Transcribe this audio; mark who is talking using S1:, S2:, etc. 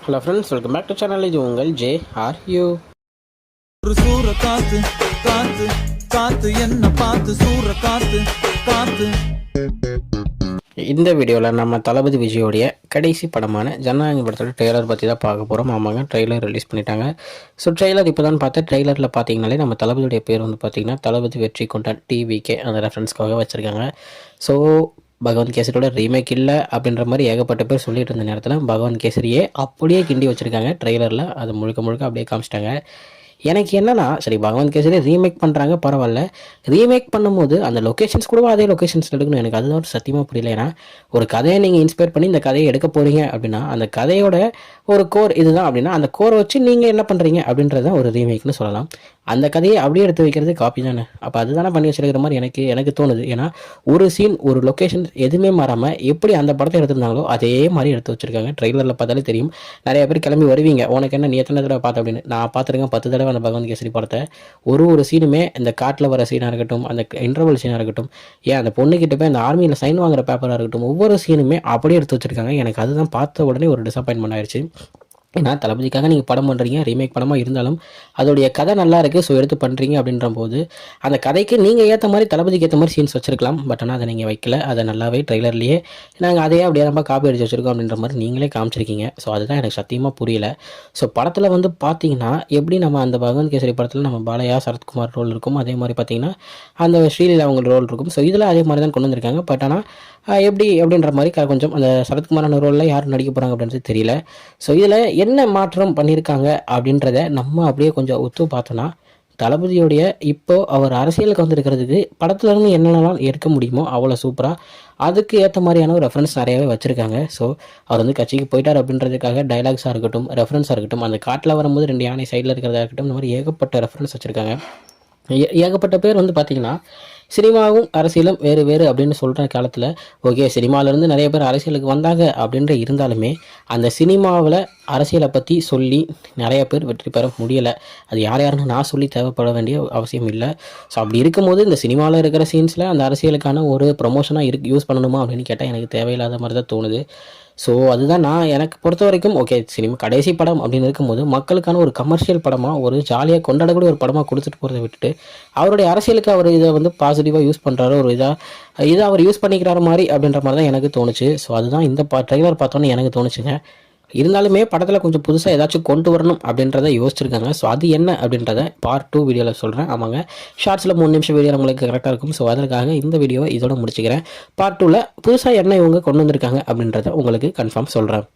S1: Hello friends, welcome back to channel. இது உங்கள் JRU.
S2: ஒரு சூற காத்து காத்து காத்து என்ன பார்த்து சூற காத்து காத்து.
S1: இந்த வீடியோவில் நம்ம தளபதி விஜயோடைய கடைசி படமான ஜனநாயக படத்தோட ட்ரெய்லர் பற்றி தான் பார்க்க போகிறோம். ஆமாங்க, ட்ரெய்லர் ரிலீஸ் பண்ணிட்டாங்க. ஸோ ட்ரெய்லர் இப்போ தான் பார்த்தேன். ட்ரெய்லரில் பார்த்தீங்கனாலே நம்ம தளபதியுடைய பேர் வந்து பார்த்திங்கன்னா தளபதி வெற்றி கொண்டான் TVK அந்த ரெஃபரன்ஸ்க்காக வச்சுருக்காங்க. ஸோ பகவந்த் கேசரியோட ரீமேக் இல்லை அப்படின்ற மாதிரி ஏகப்பட்ட பேர் சொல்லிட்டு இருந்த நேரத்தில் பகவந்த் கேசரியே அப்படியே கிண்டி வச்சுருக்காங்க ட்ரெய்லரில். அது முழுக்க அப்படியே காமிச்சிட்டாங்க. எனக்கு என்னன்னா, சரி பகவந்த் கேசரி ரீமேக் பண்ணுறாங்க, பரவாயில்ல. ரீமேக் பண்ணும்போது அந்த லொக்கேஷன்ஸ் கூட அதே லொக்கேஷன்ஸ் எடுக்கணும். எனக்கு அதுதான் ஒரு சத்தியமாக புரியல. ஏன்னா ஒரு கதையை நீங்கள் இன்ஸ்பயர் பண்ணி இந்த கதையை எடுக்க போகிறீங்க அப்படின்னா அந்த கதையோட ஒரு கோர் இதுதான் அப்படின்னா அந்த கோரை வச்சு நீங்கள் என்ன பண்ணுறீங்க அப்படின்றது ஒரு ரீமேக்னு சொல்லலாம். அந்த கதையை அப்படியே எடுத்து வைக்கிறது காப்பி தானே. அப்போ அதுதானே பண்ணி வச்சிருக்கிற மாதிரி எனக்கு தோணுது. ஏன்னா ஒரு சீன் ஒரு லொக்கேஷன் எதுவுமே மாறாமல் எப்படி அந்த படத்தை எடுத்திருந்தாங்களோ அதே மாதிரி எடுத்து வச்சிருக்காங்க. ட்ரெய்லரில் பார்த்தாலே தெரியும். நிறைய பேர் கிளம்பி வருவீங்க, உனக்கு என்ன நீ எத்தனை தடவை பார்த்த அப்படின்னு. நான் பார்த்துருக்கேன் 10 தடவை அந்த பகவந்த் கேசரி படத்தை. ஒரு சீனுமே இந்த காட்டில் வர சீனாக இருக்கட்டும், அந்த இன்டர்வல் சீனாக இருக்கட்டும், ஏன் அந்த பொண்ணுக்கிட்ட போய் அந்த ஆர்மியில் சைன் வாங்குற பேப்பராக இருக்கட்டும், ஒவ்வொரு சீனுமே அப்படியே எடுத்து வச்சிருக்காங்க. எனக்கு அதுதான் பார்த்த உடனே ஒரு டிசப்பாயின்மெண்ட் ஆயிடுச்சு. ஏன்னா தளபதிக்காக நீங்கள் படம் பண்ணுறீங்க, ரீமேக் படமாக இருந்தாலும் அதோடைய கதை நல்லா இருக்குது, ஸோ எடுத்து பண்ணுறீங்க அப்படின்ற போது அந்த கதைக்கு நீங்கள் ஏற்ற மாதிரி தளபதிக்கு ஏற்ற மாதிரி சீன்ஸ் வச்சிருக்கலாம். பட் ஆனால் அதை நீங்கள் வைக்கல. அதை நல்லாவே ட்ரெய்லர்லேயே நாங்கள் அதையே அப்படியே நம்ம காப்பி அடிச்சு வச்சுருக்கோம் அப்படின்ற மாதிரி நீங்களே காமிச்சிருக்கீங்க. ஸோ அதுதான் எனக்கு சத்தியமாக புரியல. ஸோ படத்தில் வந்து பார்த்தீங்கன்னா எப்படி நம்ம அந்த பகவந்த் கேசரி படத்தில் நம்ம பாலையா சரத்குமார் ரோல் இருக்கும், அதே மாதிரி பார்த்தீங்கன்னா அந்த ஸ்ரீலீலா அவங்க ரோல் இருக்கும். ஸோ இதில் அதே மாதிரி தான் கொண்டு வந்திருக்காங்க. பட் ஆனால் எப்படி அப்படின்ற மாதிரி கொஞ்சம் அந்த சரத்குமாரான ரோலில் யாரும் நடிக்க போகிறாங்க அப்படின்றது தெரியல. ஸோ இதில் என்ன மாற்றம் பண்ணியிருக்காங்க அப்படின்றத நம்ம அப்படியே கொஞ்சம் ஒத்து பார்த்தோன்னா, தளபதியோடைய இப்போது அவர் அரசியலுக்கு வந்துருக்கிறதுக்கு படத்துலேருந்து என்னென்னலாம் எடுக்க முடியுமோ அவ்வளோ சூப்பராக அதுக்கு ஏற்ற மாதிரியான ஒரு ரெஃபரன்ஸ் நிறையாவே வச்சுருக்காங்க. ஸோ அவர் வந்து கட்சிக்கு போயிட்டார் அப்படின்றதுக்காக டைலாக்ஸாக இருக்கட்டும், ரெஃபரன்ஸாக இருக்கட்டும், அந்த காட்டில் வரும்போது 2 யானை சைடில் இருக்கிறதா இருக்கட்டும், இந்த மாதிரி ஏகப்பட்ட ரெஃபரன்ஸ் வச்சுருக்காங்க. ஏகப்பட்ட பேர் வந்து பார்த்திங்கன்னா சினிமாவும் அரசியலும் வேறு அப்படின்னு சொல்கிற காலத்தில் ஓகே, சினிமாவிலேருந்து நிறைய பேர் அரசியலுக்கு வந்தாங்க அப்படின்ற இருந்தாலுமே அந்த சினிமாவில் அரசியலை பற்றி சொல்லி நிறைய பேர் வெற்றி பெற முடியலை. அது யாருன்னு நான் சொல்லி தேவைப்பட வேண்டிய அவசியம் இல்லை. ஸோ அப்படி இருக்கும்போது இந்த சினிமாவில் இருக்கிற சீன்ஸில் அந்த அரசியலுக்கான ஒரு ப்ரொமோஷனாக யூஸ் பண்ணணுமா அப்படின்னு கேட்டால் எனக்கு தேவையில்லாத மாதிரி தான் தோணுது. ஸோ அதுதான் நான் எனக்கு பொறுத்த வரைக்கும் ஓகே, சினிமா கடைசி படம் அப்படின்னு இருக்கும்போது மக்களுக்கான ஒரு கமர்ஷியல் படமாக ஒரு ஜாலியாக கொண்டாடக்கூடிய ஒரு படமாக கொடுத்துட்டு போகிறத விட்டுட்டு அவருடைய அரசியலுக்கு அவர் இதை வந்து பாசிட்டிவாக யூஸ் பண்ணுறாரு, ஒரு இதை அவர் யூஸ் பண்ணிக்கிறாரு மாதிரி அப்படின்ற மாதிரி தான் எனக்கு தோணுச்சு. ஸோ அதுதான் இந்த ட்ரெய்லர் பார்த்தோன்னே எனக்கு தோணுச்சுங்க. இருந்தாலுமே படத்தில் கொஞ்சம் புதுசாக ஏதாச்சும் கொண்டு வரணும் அப்படின்றத யோசிச்சிருக்காங்க. ஸோ அது என்ன அப்படின்றத பார்ட் 2 வீடியோவில் சொல்கிறேன். ஆமாங்க, ஷார்ட்ஸில் 3 நிமிஷம் வீடியோ உங்களுக்கு கரெக்டாக இருக்கும். ஸோ அதற்காக இந்த வீடியோவை இதோட முடிச்சுக்கிறேன். பார்ட் 2ல் புதுசாக என்ன இவங்க கொண்டு வந்திருக்காங்க அப்படின்றத உங்களுக்கு கன்ஃபார்ம் சொல்கிறேன்.